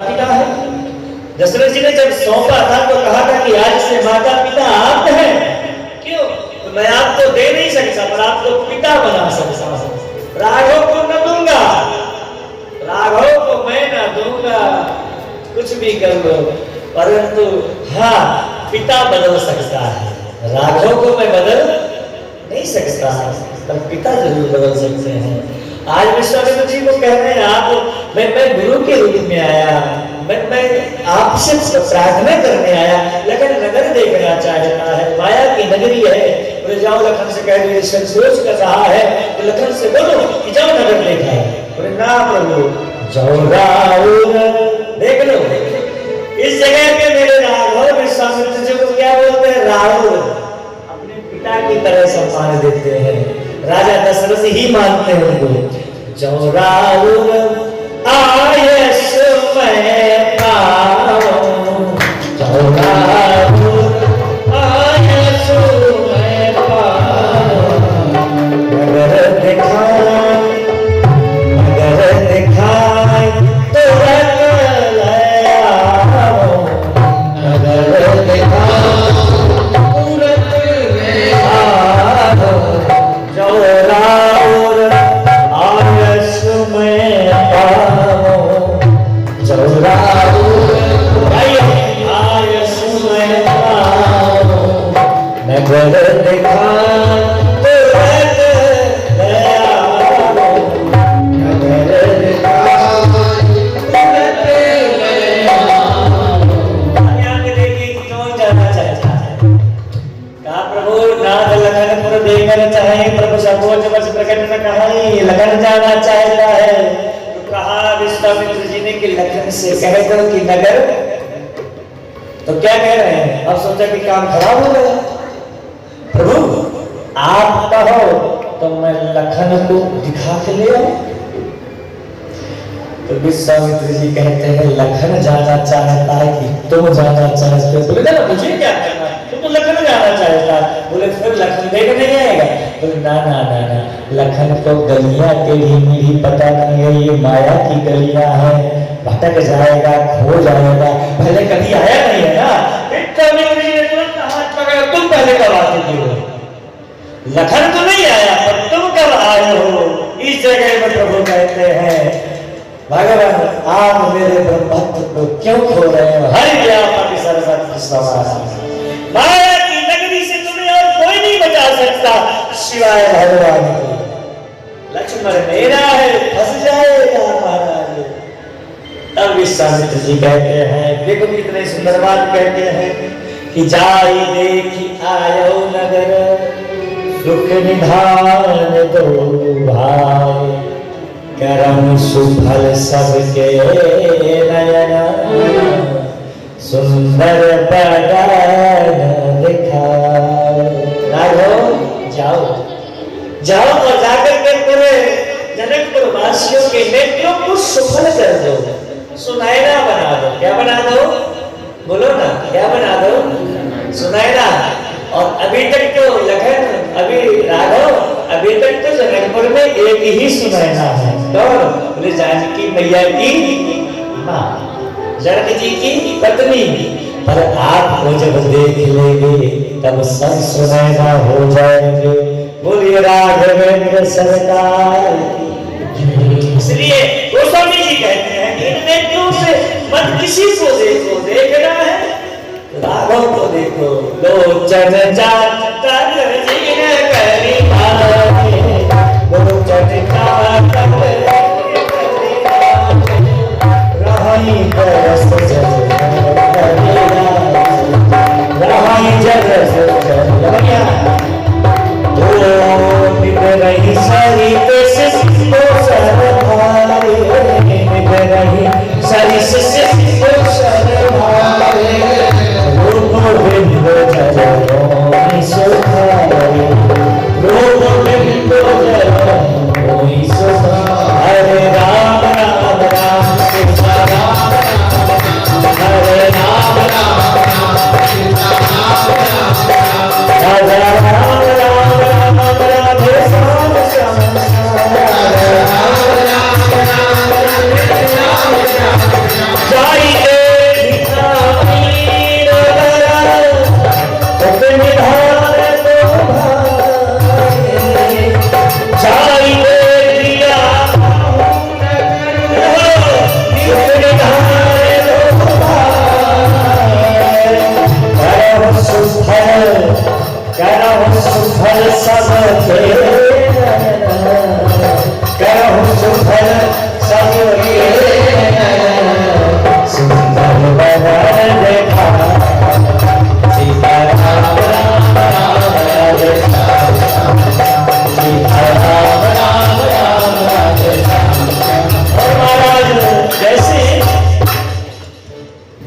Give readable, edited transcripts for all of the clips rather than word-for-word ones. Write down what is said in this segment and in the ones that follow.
पिता है। दशरथ जी ने जब सौंपा था तो कहा था कि आज से माता पिता आप हैं। क्यों? तो मैं आपको दे नहीं सकता पर आपको पिता बना सकता हूं। राघव को न दूंगा, राघव को मैं न दूंगा, कुछ भी कर लो, परंतु हाँ पिता बदल सकता है। राघव को मैं बदल नहीं सकता पर पिता जरूर बदल सकते हैं। आज विश्वामित्र जी को कह रहे हैं आप मैं गुरु के रूप में आया, मैं आपसे प्रार्थना करने आया, लखन नगर देखना चाहता है, माया की नगरी है। बोले जाओ लखन से कह दो संकोच कर रहा है तो लखन से बोलो कि जाओ नगर देखा है। बोले ना प्रभु जाओ राहुल देख लो। इस जगह पे मेरे राघव विश्वामित्र जी को क्या बोलते हैं? राहुल, अपने पिता की तरह सम्मान देते हैं। राजा दशरथ ही मानते हैं उनको। जो राहुल आयस में पाऊं, जो राहुल आयस में पाऊं, अगर दिखाए तो रख ले आओ, अगर दिखाए से कह दो कि नगर, तो क्या कह रहे हैं? अब सोचा कि काम खराब हो गया। प्रभु आप कहो तो मैं लखन को दिखा के ले आऊं। तो विश्वामित्र जी कहते हैं लखन जाना चाहता है कि तुम जाना चाहते हो? बोले ना मुझे क्या करना, तुम तो लखन जाना चाहता है। बोले फिर लखन देखने नहीं आएगा? बोले ना ना ना ना, लखन को गलियां टेढ़ी मेढ़ी पता नहीं है, ये माया की गलियां हैं, भटक जाएगा, खो जाएगा। पहले कभी आया नहीं है ना। तुम पहले कब आते हो? लखन तो नहीं आया पर तुम कब आए हो? इस जगह में प्रभु कहते हैं भगवान आप मेरे ब्रह्मत्व को क्यों खो रहे हो? हरि व्यापक सर्वत्र समाना, माया की नगरी से तुम्हें और कोई नहीं बचा सकता सिवाय भगवान के। लक्ष्मण मेरा है, फंस जाएगा महाराज। तब विश्वामित्र जी कहते हैं, देखो कितने सुंदर बात कहते हैं कि जाई देखी आयो नगर, सुख निधान दो भाई, करम सुफल सबके नयना, सुंदर बदन दिखाओ। जाओ जाओ और जाकर के पूरे जनकपुर वासियों के नेत्रों को सुफल कर दो, सुनहरा बना दो। क्या बना दो? बोलो ना, क्या बना दो? सुनहरा। और अभी तक तो लखन, अभी राघव, अभी तक तो जनकपुर में एक ही सुनहरा है। कौन? बोले जानकी मैया की माँ, जनक जी की पत्नी। पर आपको जब देख लेंगे तब सब सुनहरा हो जाएंगे। बोलिए राघवेंद्र सरकार। इसलिए गोस्वामी जी कहते हैं कि इन नेत्रों से मत किसी को देखो, देखना है राघव को देखो। लोचन जाता जीन करी भावे, लोचन जाता रहाई बरस जल रहाई जरस जल रही सारी पेश को सरभारे, रही सारी से को सरभारे, रूप बिंदु जलोई सुधारे, रूप बिंदु जलोई सुधारे। हरे राम राम राम कृष्ण राम राम,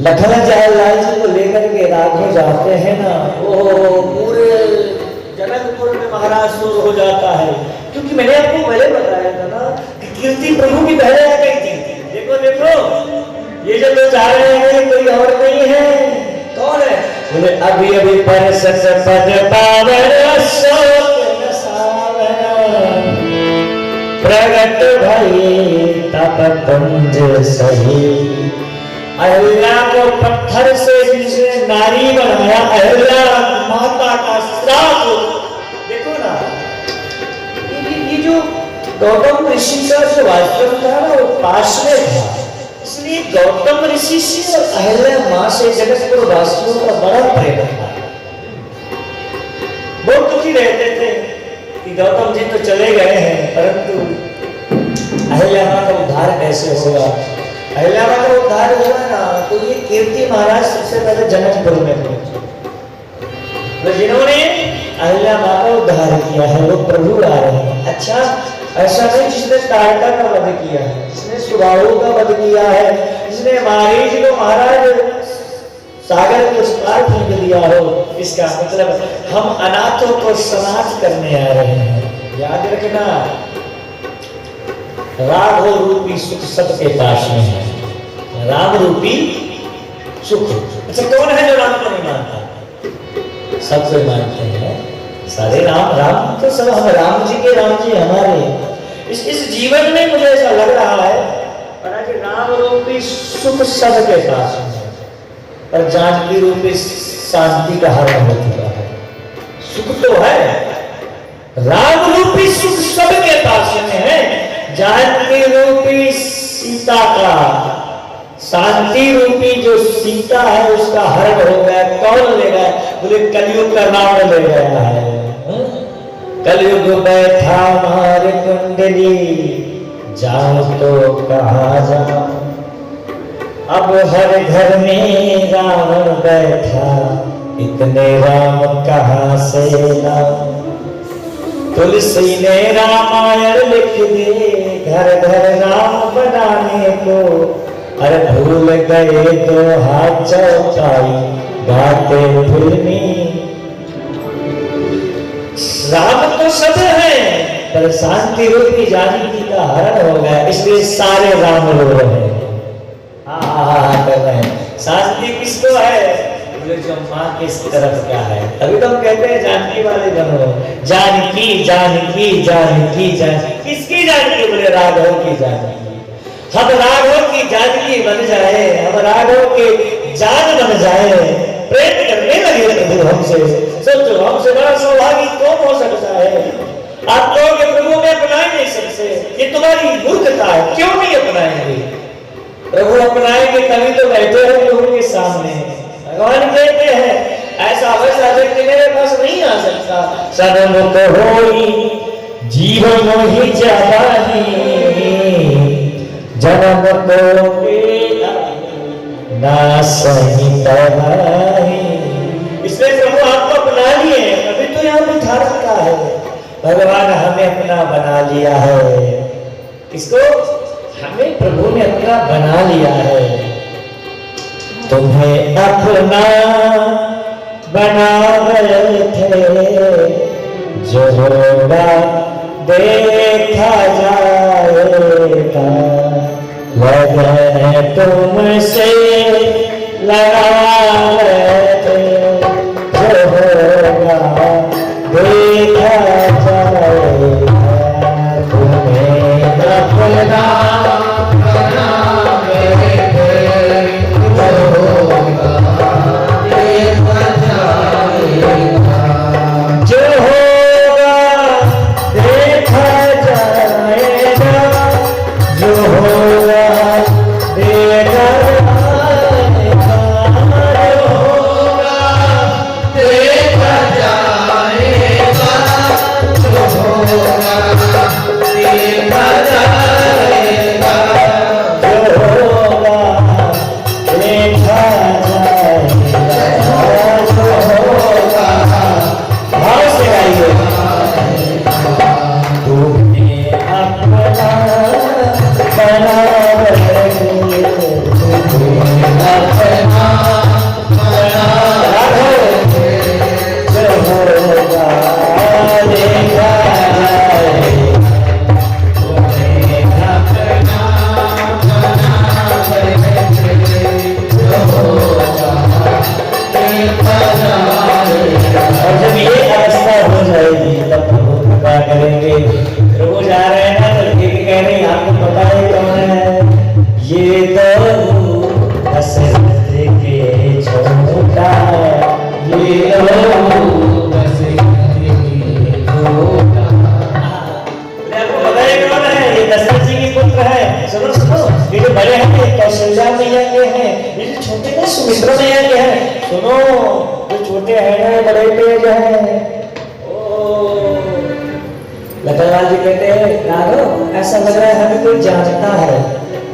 लखन लाल जी को लेकर के राघव जाते हैं ना, वो पूरे जनकपुर में महाराज सुर हो जाता है। क्योंकि मैंने आपको पहले बताया था ना कि कीर्ति प्रभु की पहले आ गई थी। देखो देखो ये जो लोग जा रहे हैं कोई और नहीं है, कौन है? बोले अभी अभी पर सच पद पावन प्रगट भई तप कुंज सही। अहिल्या को पत्थर से जिसने नारी बनाया, अहिल्या माता का श्राप। देखो ना ये जो गौतम ऋषि का जो आश्रम था ना वो पास में था, इसलिए गौतम ऋषि से और अहिल्या मां से जनकपुर वासियों का बड़ा प्रेम था। बहुत दुखी रहते थे कि गौतम जी तो चले गए हैं, परंतु अहिल्या मां का उद्धार कैसे होगा। अहिल्या मां का उद्धार हुआ ना तो ये कीर्ति महाराज सबसे पहले जनकपुर में पहुंचे। तो जिन्होंने अहिल्या मां का उद्धार किया है वो प्रभु आ रहे हैं। अच्छा ऐसा नहीं जिसने तारका का वध किया है, जिसने सुबाहु का वध किया है, जिसने मारीच को महाराज सागर के उस पार फेंक दिया हो, इसका मतलब हम अनाथों को समाप्त करने आ रहे हैं। याद रखना राघव रूपी सुख सबके पास में है, राम रूपी सुख। अच्छा कौन है जो राम को नहीं मानता? सब कोई मानते हैं, सारे राम राम तो सब हम राम जी के राम जी हमारे। इस जीवन में मुझे ऐसा लग रहा है कि राम रूपी सुख सबके पास में है, पर जानकी रूपी शांति का हरण हो चुका है। सुख तो है, राम रूपी सुख सबके पास में है, जानकी रूपी सीता का शांति रूपी जो सीता है उसका हरण हो गया। कौन ले गया? बोले कलयुग का रावण ले गया है। कलयुग बैठा मार कुंडली, जाओ तो कहाँ जाओ, अब हर घर में रावण बैठा, इतने राम कहाँ से लाओ। तुलसी ने रामायण लिख दे घर घर राम बनाने को, अरे भूल गए तो हाथ चौपाई गाते फिल्मी। राम तो सब है पर शांति रूपी जानकी का हरण हो गया, इसलिए सारे राम रो रहे हैं, कर रहे हैं। शांति किसको है? बोले जो माँ किस तरफ का है। तभी तो हम कहते हैं जानकी वाले बनो, जानकी जानकी जानकी जानकी। किसकी जानकी? बोले राघव की जानकी। हम राघव की जानकी बन जाए, हम राघव के जान बन जाए, प्रेम करने लगे प्रभु हमसे। सोचो हमसे बड़ा सौभागी कौन हो सकता है? आप लोग प्रभु में अपना नहीं सकते, ये तुम्हारी मूर्खता है। क्यों नहीं अपनाएंगे? प्रभु अपनाएंगे तभी तो बैठे हैं प्रभु के सामने। भगवान कहते हैं ऐसा वैसा व्यक्ति मेरे पास नहीं आ सकता। सन्मुख होई जीवन ही जाबानी, जन्म को ना सही तबाही। इसलिए प्रभु आपको अपना लिए, अभी तो यहाँ बिठा रखा है। भगवान हमें अपना बना लिया है। किसको? हमें प्रभु ने अपना बना लिया है। तुम्हें अपना बना रहे थे, जो होगा देखा जाएगा, लगन तुमसे लगा रहे थे, जो होगा देखा जाएगा। तुम्हें अपना मित्रों में क्या है, सुनो, जो छोटे हैं बड़े तेज हैं। लखनलाल जी कहते हैं राघव ऐसा लग रहा है हमें कोई जानता है।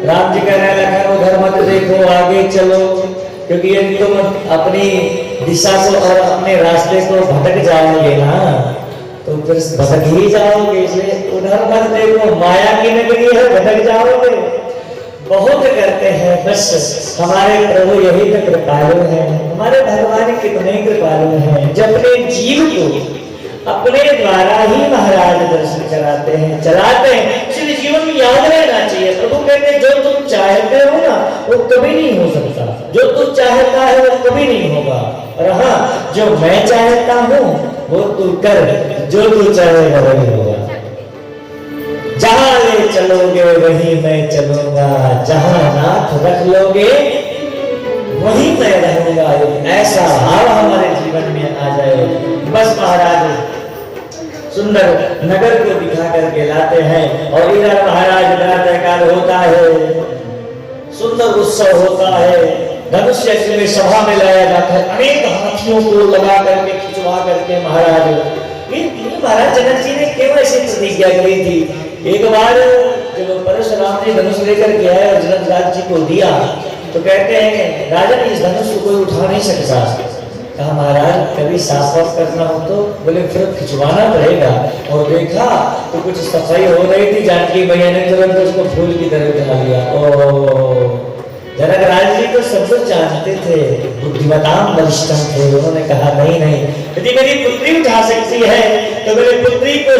राम जी कह रहे हैं लखन उधर मत देखो, आगे चलो, क्योंकि यदि तुम अपनी दिशा को और अपने रास्ते को भटक जाओगे ना तो फिर भटक ही जाओगे। इसलिए उधर मत देखो, माया की नगरी है, भटक जाओगे। बहुत करते हैं, बस हमारे प्रभु यही तो कृपालु हैं, हमारे भगवान कितने कृपालु हैं, जब अपने जीव को अपने द्वारा ही महाराज दर्शन कराते हैं, चलाते हैं। इसलिए जीवन में याद रहना चाहिए, प्रभु कहते हैं जो तुम चाहते हो ना वो कभी नहीं हो सकता, जो तू चाहता है वो कभी नहीं होगा, और हाँ जो मैं चाहता हूँ वो तू कर, जो तू चाहेगा वही होगा। जहां ले चलोगे वहीं मैं चलूंगा, जहां नाथ रख लोगे वहीं मैं रहूंगा। ऐसा भाव हमारे जीवन में आ जाए, बस महाराज सुंदर नगर को दिखा करके लाते हैं। और इधर महाराज प्रातःकाल होता है, सुंदर उत्सव होता है, धनुष्य में सभा में लाया जाता है, अनेक हाथियों को लगा करके खिंचवा करके महाराज जनक जी ने केवल ऐसी प्रतिज्ञा करी थी। एक बार जब परशुराम ने धनुष लेकर के आए और जनक राज जी को दिया तो कहते हैं राजन इस धनुष को कोई उठा नहीं सकता। कहा महाराज कभी साफ साफ करना हो तो, बोले फिर खिंचवाना पड़ेगा। और देखा तो कुछ सफाई हो रही थी, जानकी मैया ने तुरंत उसको फूल की तरह उठा लिया। ओ जनक राज जी तो सब कुछ जानते थे, बुद्धिमताम वरिष्ठम थे। उन्होंने कहा नहीं नहीं, यदि मेरी पुत्री उठा सकती है तो मेरी पुत्री को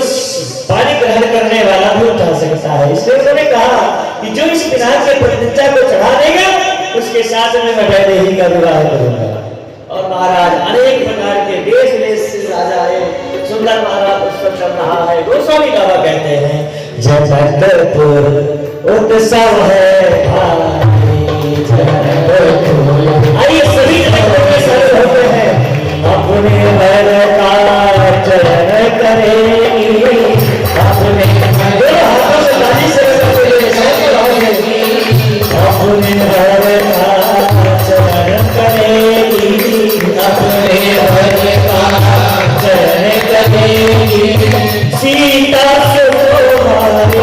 पानी ग्रहण करने वाला भी उठा सकता है। इसलिए उन्होंने कहा कि जो इस पिनाक के प्रतिज्ञा को चढ़ा देगा उसके साथ में मैं वैदेही का विवाह करूंगा। और महाराज अनेक प्रकार के देश देश से राजा आए, सुंदर महाराज उत्सव चल रहा है। गोस्वामी बाबा कहते हैं जबलपुर उत्सव है आइए सभी जनपदों में सर्व होते हैं, अपने वर का चरण करेंगे, अपने दोनों हाथों से ताली से अपने वर का चरण करेंगी, अपने वर का चरण करेंगी, सीता से तुम्हारे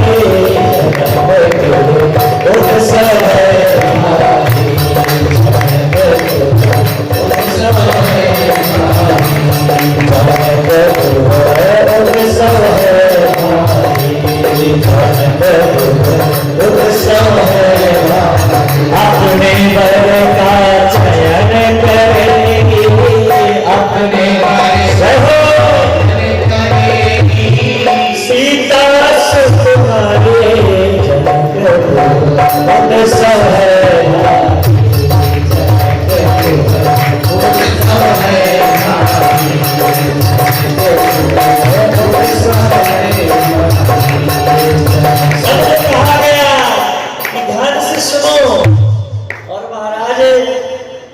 उत्सव है। अपने वर का चयन करेगी, अपने सीता तुम्हारे उत्सव है।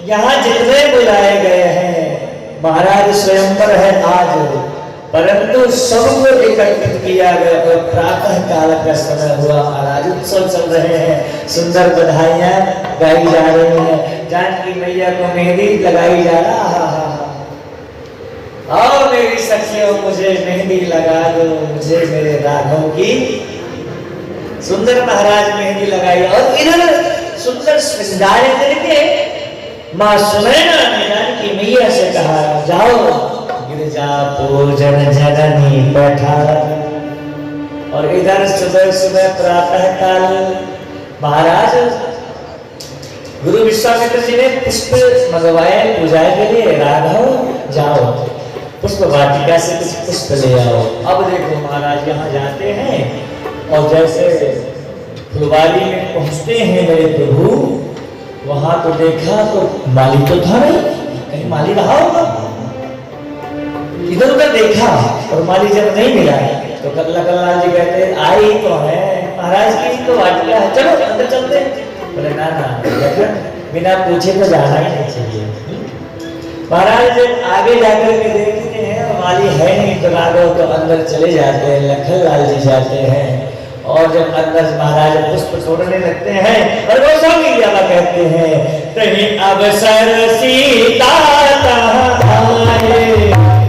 यहाँ जितने बुलाए गए हैं, महाराज स्वयंवर है आज, परंतु सबको एकत्रित किया गया और प्रातः काल का समय हुआ। महाराज उत्सव चल रहे हैं, सुंदर बधाइयां गाई जा रही हैं, जानकी मैया को मेहंदी लगाई जा रहा है। और मेरी सखियों मुझे मेहंदी लगा दो, मुझे मेरे राघव की। सुंदर महाराज मेहंदी लगाई और इधर सुंदर श्रृंगार करके माँ सुनैना ने जानकी मैया से कहा जाओ गिरजा पूजन जननी बैठा। और इधर सुबह सुबह प्रातः काल महाराज गुरु विश्वामित्र जी ने पुष्प मंगवाए पूजा के लिए, राघव जाओ पुष्प वाटिका से कुछ पुष्प ले आओ। अब देखो महाराज यहाँ जाते हैं और जैसे फुलवारी में पहुंचते हैं मेरे प्रभु, वहां तो देखा तो माली तो था नहीं, कहीं माली रहा होगा। इधर उधर देखा और माली जब नहीं मिला तो लखनलाल जी कहते आई तो है महाराज की तो वाटिका है, चलो अंदर चलते हैं। बोले ना ना लखन बिना पूछे तो जाना ही नहीं चाहिए। महाराज जब आगे जाकर के देखते हैं और माली है नहीं तो राघव तो अंदर चले जाते हैं, लखनलाल जी जाते हैं और जब अंदर महाराज पुष्प छोड़ने लगते हैं और गोस्वामी बाबा कहते हैं कहीं अवसर सीता आए,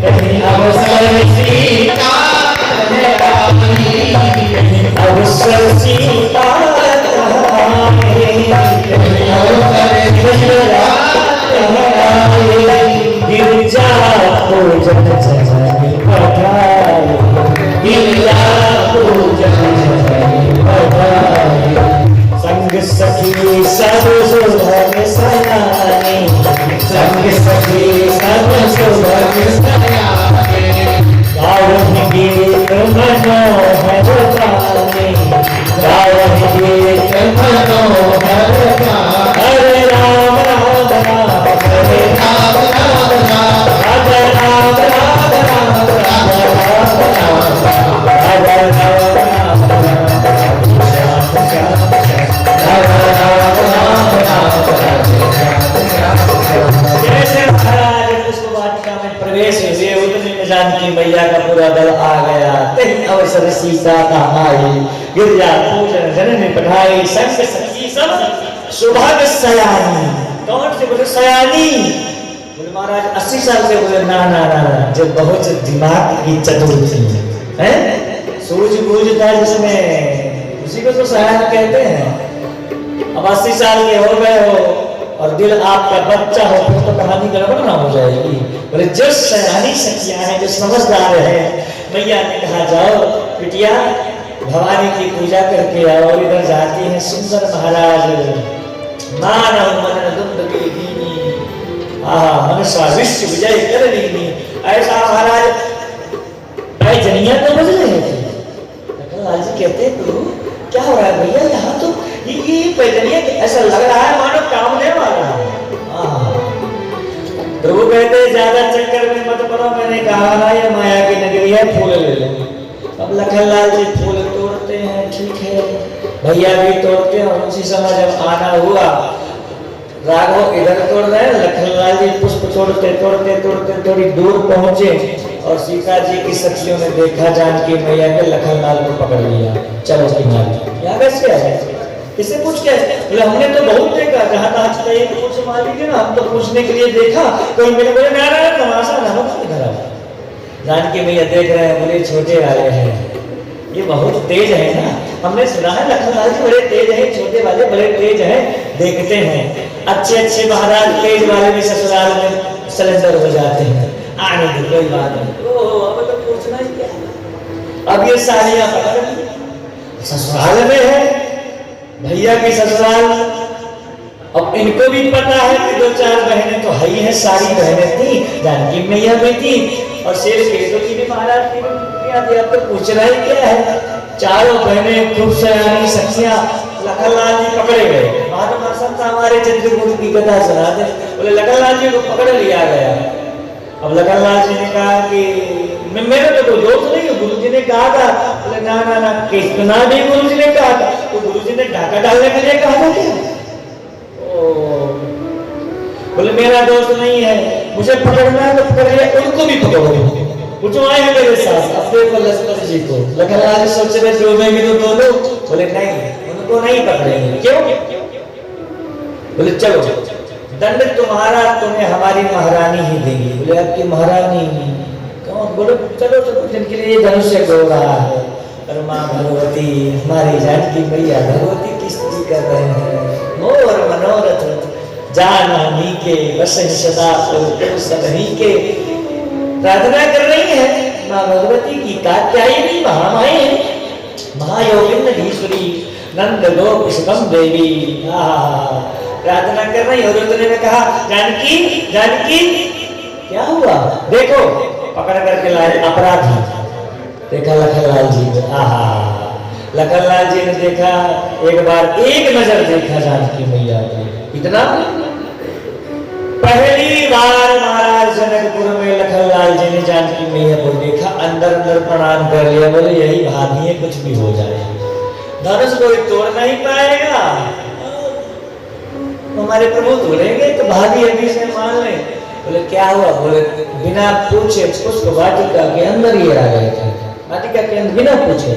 कहीं अवसर सीता अवसर सीता गिरजा पूजन जननी पठाए, गिरजा पूजन जननी पठाए, संग सखी सब सुभग सयानी, संग सखी सब सुभग सयानी, गावहि गीत मनोहर गाने, गावहि गीत मनोहर गाने, हरे राम राम राम हरे राम राम राम, हरे राम राम राम राम राम, हरे राम राम राम श्याम श्याम, हरे राम राम राम जैसे महाराज पुष्प वाटिका में प्रवेश हुए, उतने में जानकी मैया का पूरा दल आ गया। तेहि अवसर सीता आई, गिरजा पूजन जननी पठाई, संग सखी सब सुभग सयानी। कौन से बोले सयानी? बोले महाराज 80 साल से। बोले ना ना ना, जो बहुत दिमाग की चतुर थी, हैं सूझबूझ था जिसमें, उसी को तो सयान कहते हैं। अब 80 साल के हो गए हो और दिल आपका बच्चा हो, फिर तो कहानी गड़बड़ ना हो जाएगी। बोले जो सयानी सखियां हैं, जो समझदार है, मैया ने कहा जाओ बिटिया भवानी की पूजा करके आओ। इधर जाती है सुंदर महाराज, मानव मन दुंद की दीनी, मनसा विश्व विजय कर लीनी। ऐसा महाराज जनिया तो बज रहे थे। लखनलाल जी कहते तू क्या हो रहा है भैया, यहाँ तो ये पैदनिया ऐसा लग रहा है मानो कामदेव आ रहा है। प्रभु कहते ज्यादा चक्कर में मत पड़ो, मैंने कहा ना ये माया की नगरी है, फूल ले लो। अब लखनलाल जी फूल तोड़ते हैं, ठीक है, भैया भी तोड़ते हैं। और उसी समय जब आना हुआ, राघव इधर तोड़ रहे, लखनलाल जी पुष्प तोड़ते तोड़ते तोड़ते थोड़ी दूर पहुंचे और सीता जी की सखियों ने देखा जानकी मैया के, लखनलाल को पकड़ लिया, चलो किनारे। यहाँ कैसे आ गए, किसे पूछ के? बोले हमने तो बहुत देखा, जहाँ तक चाहिए पूछ मान लीजिए ना, हम तो पूछने के लिए देखा। तो मेरे बोले ना ना तमाशा ना होगा इधर। जानकी मैया देख रहे हैं, बोले छोटे वाले हैं, ये बहुत तेज है ना, हमने सुना है लखनलाल जी बड़े तेज हैं, छोटे वाले बड़े तेज हैं, देखते हैं। अच्छे अच्छे महाराज तेज वाले भी ससुराल में सिलेंडर हो जाते हैं, आने दो कोई बात नहीं। ओह अब तो पूछना ही क्या। अब ये सालियां पकड़ ससुराल में है, भैया की ससुराल। अब इनको भी पता है कि 2-4 बहनें तो है ही है, सारी बहनें थी, जानकी मैया भी थी और शेर केतु की भी महाराज की भी। अब तो पूछना ही क्या है। चारों बहनें खूब सयानी सखियां, लखनलाल जी पकड़े गए। महात्मा संत हमारे चित्रकूट की कथा सुना दे। बोले लखनलाल जी को पकड़ लिया गया। अब लखनलाल जी ने कहा कि मेरे तो कोई दोस्त नहीं है, गुरु जी ने कहा था। बोले ना ना ना, कितना भी गुरु जी ने कहा था, तो गुरु जी ने ढाका डालने के लिए कहा था क्या? बोले मेरा दोस्त नहीं है, मुझे पकड़ना है तो पकड़ लिया, उनको भी पकड़ो, वो जो आए हैं मेरे साथ। अब देखो लक्ष्मण जी को, लखनलाल जी सोच रहे डूबेंगे तो दोनों। बोले नहीं, उनको नहीं पकड़ेंगे। क्यों? बोले चलो दंड तुम्हारा, तुम्हें हमारी महारानी ही देंगी। बोले आपकी महारानी कौन? बोले चलो चलो, जिनके लिए धनुष्य गो रहा है और माँ भगवती, हमारी जानकी मैया भगवती की स्तुति कर रहे हैं। मोर मनोरथ जानी के वसन सदा सदनी के, प्रार्थना कर रही है माँ भगवती की। कात्यायनी महामाई है, महायोगिनीश्वरी नंद गोप सुगम देवी। प्रार्थना कर रही। और उतने में कहा जानकी जानकी क्या हुआ? देखो पकड़ करके लाए अपराधी। देखा लखनलाल जी ने, लखनलाल जी ने देखा, एक बार एक नजर देखा जानकी मैया को। इतना पहली बार महाराज जनकपुर में लखनलाल जी ने जानकी मैया को देखा, अंदर अंदर प्रणाम कर लिया। बोले यही भाभी है, कुछ भी हो जाए, धनुष कोई तोड़ नहीं पाएगा। हमारे प्रभु तोड़ेंगे तो भाभी अभी से मान ले। बोले क्या हुआ? बोले बिना पूछे पुष्प वाटिका के अंदर ही आ गए थे, वाटिका के अंदर बिना पूछे।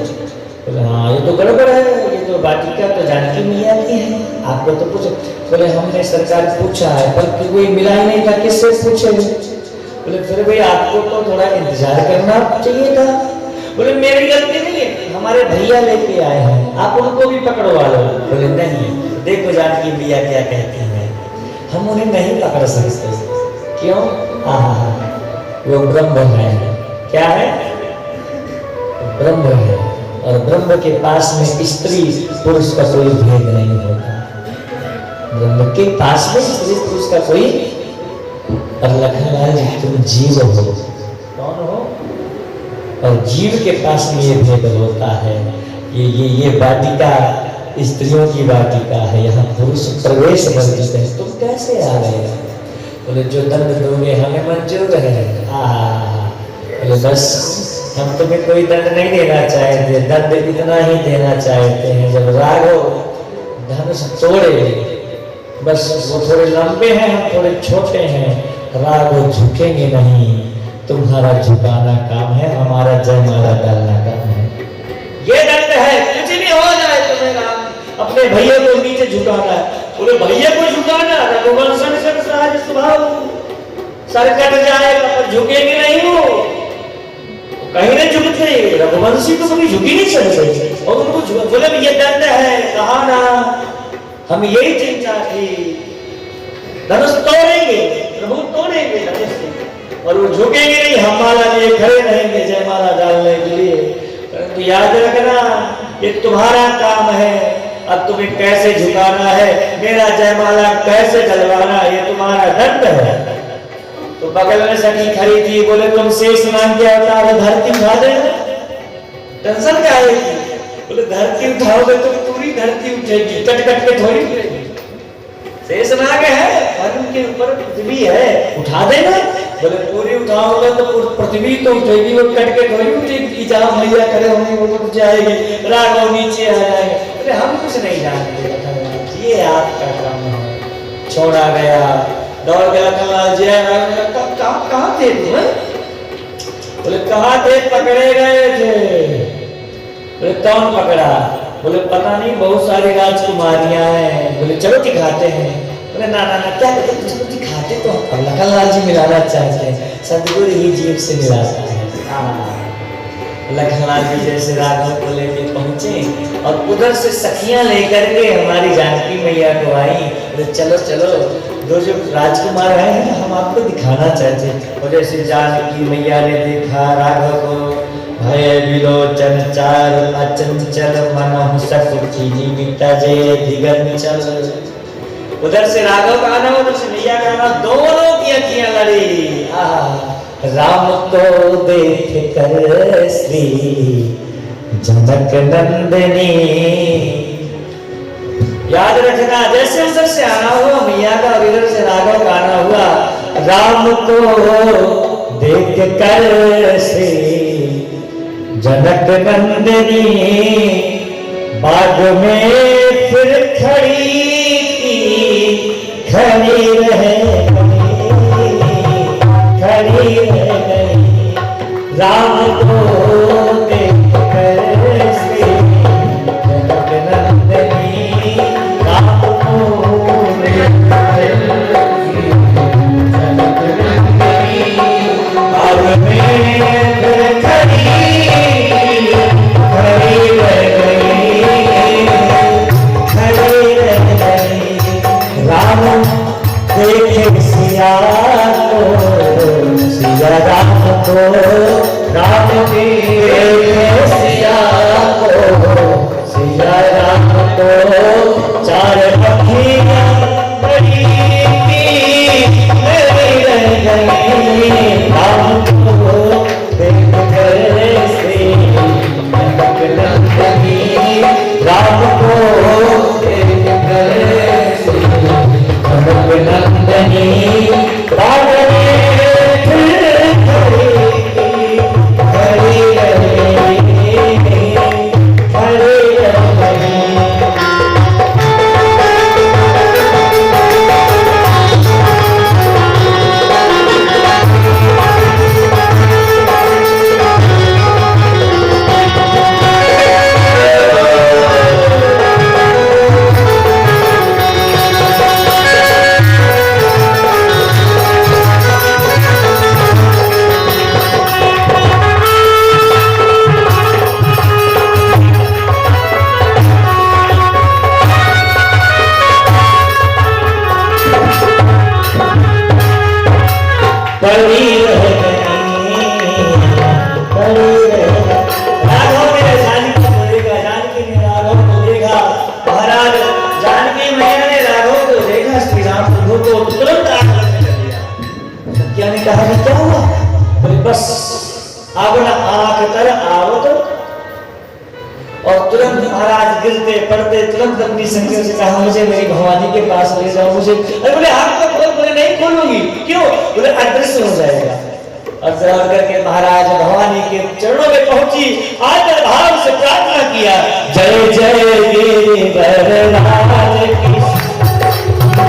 बोले हाँ ये तो गड़बड़ है, ये तो तो वाटिका तो जानकी मैया की है, आपको तो पूछो। बोले हमने सरकार पूछा है पर कोई मिला ही नहीं था, किससे पूछे? बोले फिर भाई आपको तो थोड़ा इंतजार करना चाहिए था। बोले मेरी गलती नहीं है, हमारे भैया लेके आए हैं, आप उनको भी पकड़वा लो। बोले नहीं, देखो जानकी मैया क्या कहती है, हम उन्हें नहीं पकड़ सकते। क्यों? वो ब्रह्म है। क्या है? ब्रह्म है, और ब्रह्म के पास में स्त्री पुरुष का कोई भेद नहीं होता। ब्रह्म के पास में स्त्री पुरुष का कोई, और लखनलाल जी तुम जीव हो, कौन हो? और जीव के पास में ये भेद होता है। ये वाटिका स्त्रियों की वाटिका है, यहाँ पुरुष प्रवेश वर्जित है। तुम कैसे आ गए? बोले जो दंड दोगे हमें मंजूर है। बोले बस हम तुम्हें कोई दंड नहीं देना चाहते, दंड इतना ही देना चाहते हैं जब राघव धनुष तोड़े, बस वो थोड़े लंबे हैं हम थोड़े छोटे हैं, राघव झुकेंगे नहीं, तुम्हारा झुकाना काम है, हमारा जयमाला डालना काम है। ये दंड है, कुछ भी हो जाए तुम्हें राम अपने भैया को नीचे झुकाना है। बोले भैया को झुकाना, रघुवंशन से सहज स्वभाव, सर कट जाएगा पर झुकेंगे नहीं, वो कहीं नहीं झुकते, रघुवंशी तो कभी झुकी नहीं सकते और उनको बोले ये दंड है, कहा ना हम यही चिंता थी, धनुष तोड़ेंगे, प्रभु तोड़ेंगे धनुष और वो झुकेंगे नहीं, हम माला लिए खड़े रहेंगे जयमाला डालने के लिए। परंतु याद रखना ये तुम्हारा काम है, अब तुम्हें कैसे झुकाना है, मेरा जयमाला कैसे डलवाना, ये तुम्हारा दंड है। तो बगल में सखी खड़ी थी, बोले तुम शेष नाम के अवतार धरती उठा देना, टेंशन क्या है? बोले धरती उठाओगे तो पूरी धरती उठेगी, कट कट के थोड़ी उठेगी। शेष नाग है, धर्म के ऊपर पृथ्वी है, उठा देना। बोले पूरी उठाओगे तो पृथ्वी तो उठेगी, वो कट के थोड़ी उठेगी, जहाँ मैया खड़े होंगे वो उठ जाएगी, राघव नीचे आ जाएंगे। बोले हम कुछ नहीं जानते, ये आपका काम है। छोड़ा गया, दौड़ गया कमलाल जी, कहाँ थे तुम? बोले कहाँ थे? पकड़े गए थे। बोले कौन पकड़ा? बोले पता नहीं, बहुत सारी राजकुमारियां हैं। बोले चलो दिखाते हैं। बोले ना ना ना क्या कहते, चलो दिखाते तो हम लखनलाल जी मिलाना चाहते हैं, सदगुरु ही जीव से मिलाता है। लखनलाल जी जैसे राघव को लेके पहुंचे और उधर से सखियां लेकर के हमारी जानकी मैया को आई। बोले चलो चलो, दो जो राजकुमार हैं ना हम आपको दिखाना चाहते हैं। और जैसे जानकी मैया ने देखा राघव को, भय विलोचन चार अचंचल मनहु सकुचि मिटजे दिगंचल। उधर से राघव का आना, उधर से मैया का आना, दोनों की अखियां लड़ी। राम को देख कर श्री जनक नंदिनी। याद रखना, जैसे उधर से आना हुआ मैया का और इधर से राघव का आना हुआ, राम को देख कर श्री जनक नंदिनी बाग में फिर खड़ी खड़ी रह गई, राम को देख कर श्री जनक नंदिनी, राम को देख कर जनक नंदिनी बाग में फिर खड़ी राम देखे सिया को, सिया राम को, राम देखे सिया को, सिया राम को, चार पखियां बड़ी रह गई, राम को देख कर श्री जनक नंदिनी, राम को देख कर श्री जनक नंदिनी बाग में फिर खड़ी बड़ी रह गई, बड़ी रह गई। राघव मेरे जानकी बोलेगा, जानकी ने राघव को देखा। महाराज जानकी मैया ने राघव को देखा, श्री राम प्रभु को तुरंत आंगन में चले गया। सत्या ने कहा कि क्या हुआ? बोले बस अपना आंख तर आवत, और तुरंत महाराज गिरते पड़ते तुरंत अपनी संगत से कहा मुझे मेरी भवानी के पास ले जाओ मुझे। अरे बोले आंख तो खोल, बोले नहीं खोलूंगी। क्यों? बोले अदृश्य हो जाएगा। और जरा करके महाराज भवानी के चरणों में पहुंची, आदर भाव से प्रार्थना किया, जय जय गिरिवरराज की,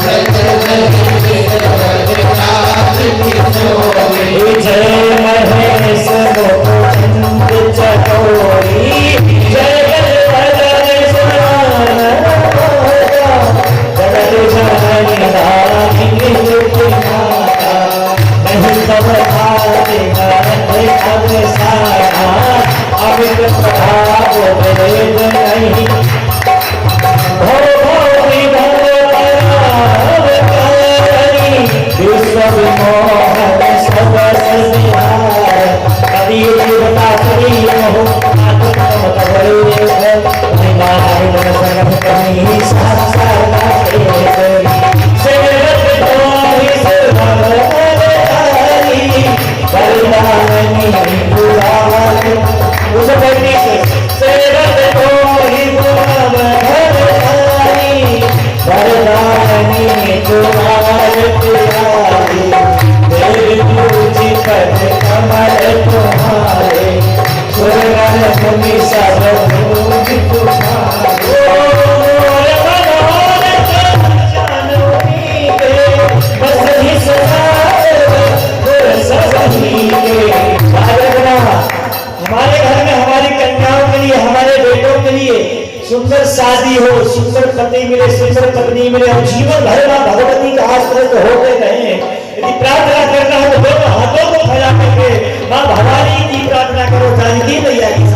जय जय महेश मुकुंद चकोरी, जय सुंदर शादी हो, सुंदर पति मिले, सुंदर पत्नी मिले, और जीवन भर मां भगवती का आश्रय होते रहे। यदि प्रार्थना करना हो तो दोनों हाथों को फैला करके मां भवानी की प्रार्थना करो, जानकी मैया की।